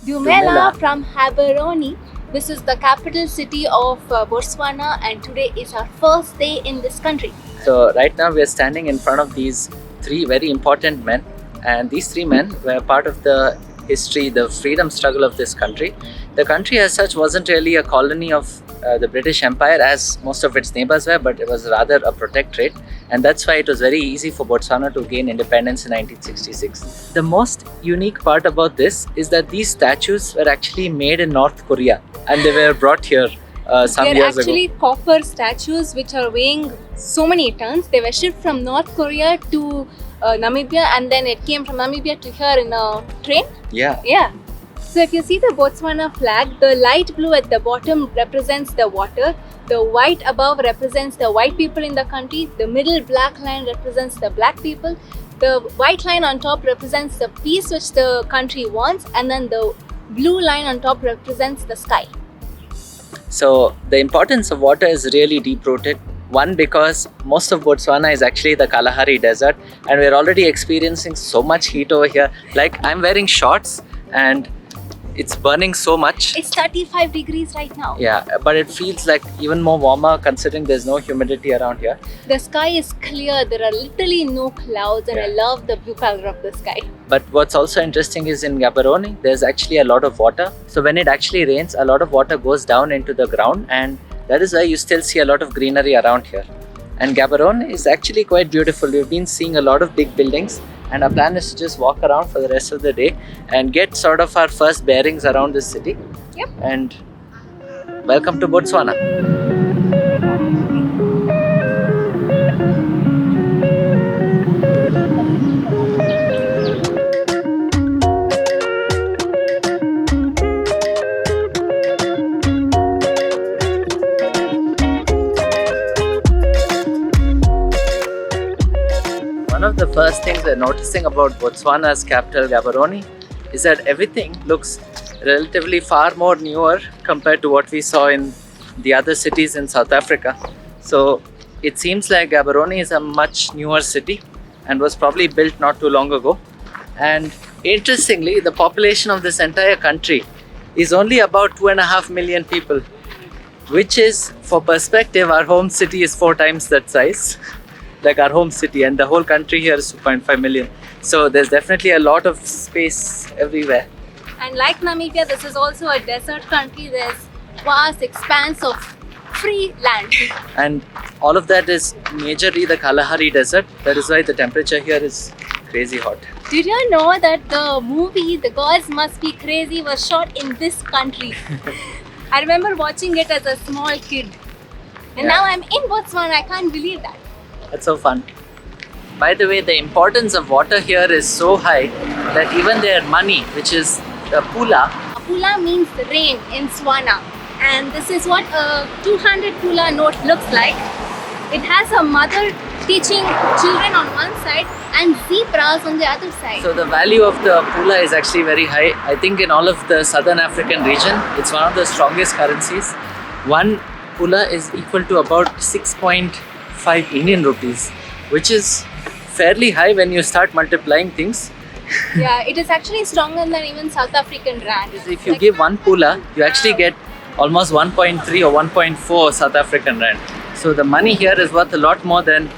Dumela from Gaborone. This is the capital city of Botswana, and today is our first day in this country. So right now we are standing in front of these three very important men, and these three men were part of the history, the freedom struggle of this country. The country as such wasn't really a colony of the British Empire as most of its neighbors were, but it was rather a protectorate, and that's why it was very easy for Botswana to gain independence in 1966. The most unique part about this is that these statues were actually made in North Korea, and they were brought here some They're years actually ago. copper statues which are weighing so many tons. They were shipped from North Korea to Namibia, and then it came from Namibia to here in a train. Yeah. Yeah. So if you see the Botswana flag, the light blue at the bottom represents the water, the white above represents the white people in the country, the middle black line represents the black people, the white line on top represents the peace which the country wants, and then the blue line on top represents the sky. So the importance of water is really deep-rooted. One, because most of Botswana is actually the Kalahari Desert, and we're already experiencing so much heat over here. Like, I'm wearing shorts and it's burning so much. It's 35 degrees right now. Yeah, but it feels like even more warmer considering there's no humidity around here. The sky is clear, there are literally no clouds, and Yeah. I love the blue color of the sky. But what's also interesting is in Gaborone, there's actually a lot of water. So when it actually rains, a lot of water goes down into the ground, and that is why you still see a lot of greenery around here. And Gaborone is actually quite beautiful. We've been seeing a lot of big buildings, and our plan is to just walk around for the rest of the day and get sort of our first bearings around this city. Yep. And welcome to Botswana. One of the first things we're noticing about Botswana's capital, Gaborone, is that everything looks relatively far more newer compared to what we saw in the other cities in South Africa. So it seems like Gaborone is a much newer city and was probably built not too long ago. And interestingly, the population of this entire country is only about 2.5 million people, which is, for perspective, our home city is 4 times that size. Like our home city, and the whole country here is 2.5 million. So there's definitely a lot of space everywhere. And like Namibia, this is also a desert country. There's vast expanse of free land. And all of that is majorly the Kalahari Desert. That is why the temperature here is crazy hot. Did you know that the movie The Gods Must Be Crazy was shot in this country? I remember watching it as a small kid. And Yeah. now I'm in Botswana. I can't believe that. That's so fun. By the way, the importance of water here is so high that even their money, which is the pula, Pula means rain in Swana. And this is what a 200 Pula note looks like. It has a mother teaching children on one side and zebras on the other side. so the value of the pula is actually very high. I think in all of the southern African region, it's one of the strongest currencies. One pula is equal to about 6.5 Indian rupees, which is fairly high when you start multiplying things. Yeah, it is actually stronger than even South African rand. If you give one pula, you actually get almost 1.3 or 1.4 South African rand. So the money here is worth a lot more than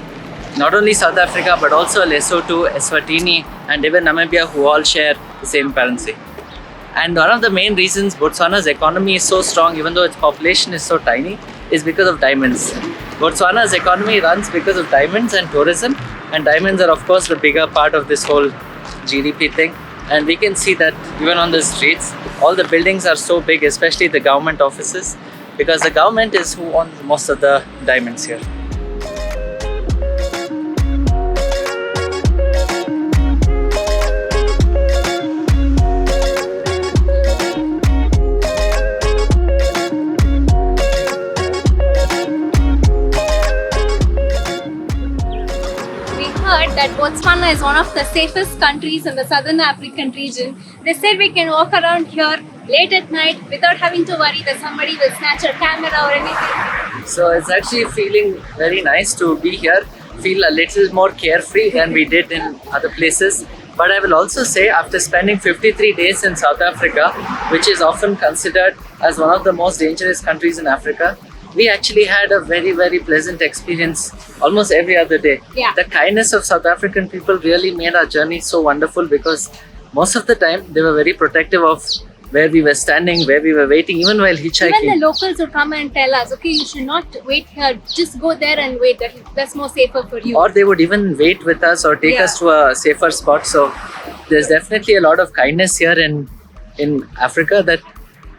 not only South Africa, but also Lesotho, Eswatini, and even Namibia, who all share the same currency. And one of the main reasons Botswana's economy is so strong, even though its population is so tiny, is because of diamonds. Botswana's economy runs because of diamonds and tourism, and diamonds are of course the bigger part of this whole GDP thing. And we can see that even on the streets, all the buildings are so big, especially the government offices, because the government is who owns most of the diamonds here. We heard that Botswana is one of the safest countries in the southern African region. They said we can walk around here late at night without having to worry that somebody will snatch a camera or anything. So it's actually feeling very nice to be here, feel a little more carefree than we did in other places. But I will also say, after spending 53 days in South Africa, which is often considered as one of the most dangerous countries in Africa, we actually had a very, very pleasant experience almost every other day. Yeah. The kindness of South African people really made our journey so wonderful, because most of the time they were very protective of where we were standing, where we were waiting, even while hitchhiking. Even the locals would come and tell us, okay, you should not wait here, just go there and wait, that's more safer for you. Or they would even wait with us or take us to a safer spot. So there's definitely a lot of kindness here in Africa that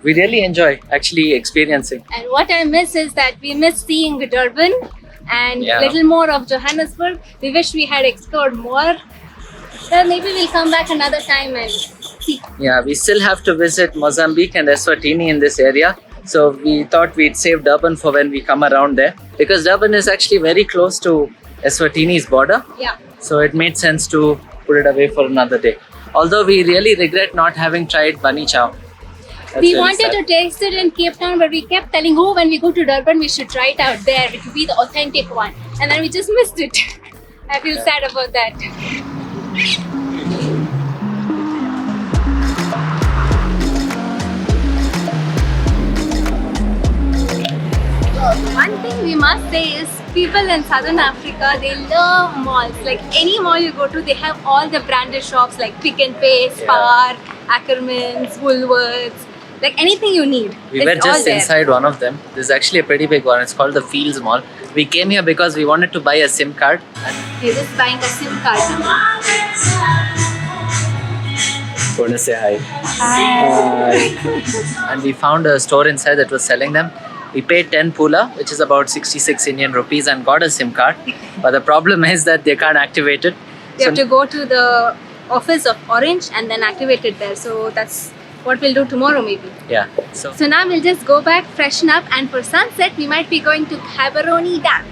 we really enjoy actually experiencing. And what I miss is that we miss seeing Durban and Yeah. little more of Johannesburg. We wish we had explored more. Well, maybe we'll come back another time and see. Yeah, we still have to visit Mozambique and Eswatini in this area. So we thought we'd save Durban for when we come around there, because Durban is actually very close to Eswatini's border. Yeah. So it made sense to put it away for another day. Although we really regret not having tried bunny chow. That's We really wanted sad. to taste it in Cape Town, but we kept telling, oh, when we go to Durban, we should try it out there. It will be the authentic one. And then we just missed it. I feel sad about that. One thing we must say is people in Southern Africa, they love malls. Like any mall you go to, they have all the branded shops like Pick n Pay, Spar, Ackermans, Woolworths, like anything you need. We it's were all just there. inside one of them. There's actually a pretty big one. It's called the Fields Mall. We came here because we wanted to buy a SIM card. You're just buying a SIM card. Want to say hi. Hi. And we found a store inside that was selling them. We paid 10 pula, which is about 66 Indian rupees, and got a SIM card. But the problem is that they can't activate it. You have to go to the office of Orange and then activate it there. So that's what we'll do tomorrow maybe. Yeah. So So now we'll just go back, freshen up, and for sunset we might be going to Gaborone Dam.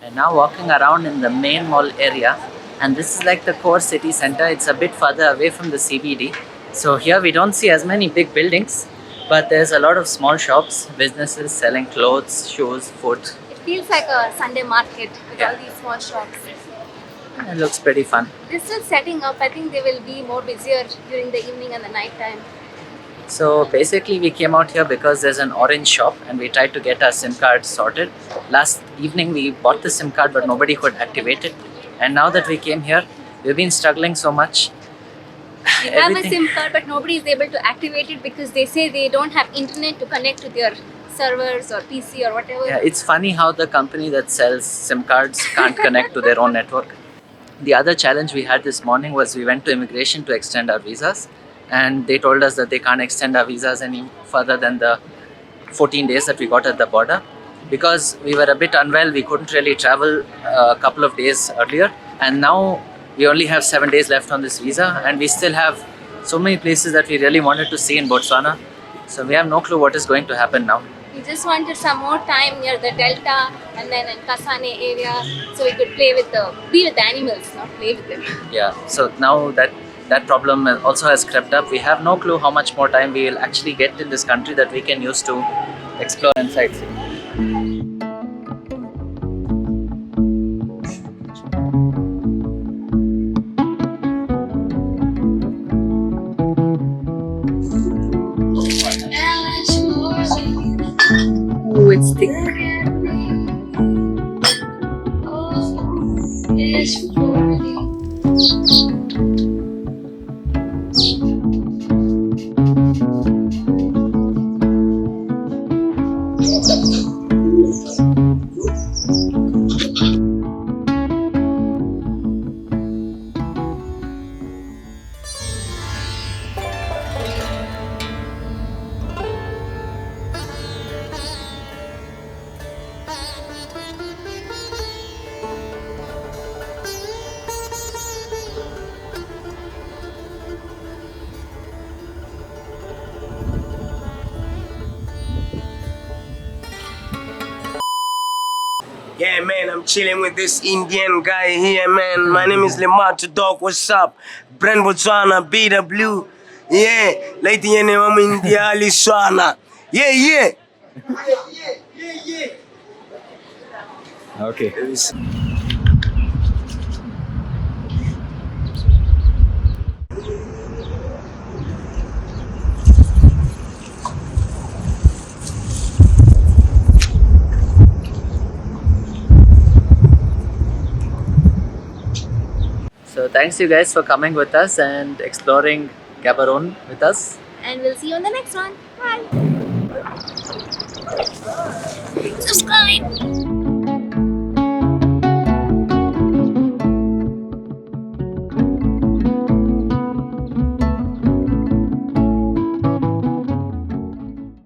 and now walking around in the main mall area, and this is like the core city center. It's a bit further away from the CBD. So here we don't see as many big buildings, but there's a lot of small shops, businesses selling clothes, shoes, food. It feels like a Sunday market with all these small shops. It looks pretty fun. They're still setting up. I think they will be more busier during the evening and the night time. So basically we came out here because there's an Orange shop and we tried to get our SIM card sorted. Last evening we bought the SIM card but nobody could activate it. And now that we came here, we've been struggling so much. You have a SIM card but nobody is able to activate it because they say they don't have internet to connect to their servers or PC or whatever. Yeah, it's funny how the company that sells SIM cards can't connect to their own network. The other challenge we had this morning was we went to immigration to extend our visas, and they told us that they can't extend our visas any further than the 14 days that we got at the border. Because we were a bit unwell, we couldn't really travel a couple of days earlier, and now we only have 7 days left on this visa, and we still have so many places that we really wanted to see in Botswana. So we have no clue what is going to happen now. We just wanted some more time near the Delta and then in Kasane area so we could be with the animals, not play with them. Yeah, so now that problem also has crept up. We have no clue how much more time we will actually get in this country that we can use to explore and sightsee. Oh, it's thick. chilling with this Indian guy here, man. My name is Lemato Dog. What's up? Brand Botswana, BW. Yeah, lady yene wa India liswana. Yeah, yeah. Okay. So thanks you guys for coming with us and exploring Gaborone with us. And we'll see you on the next one. Bye. Subscribe.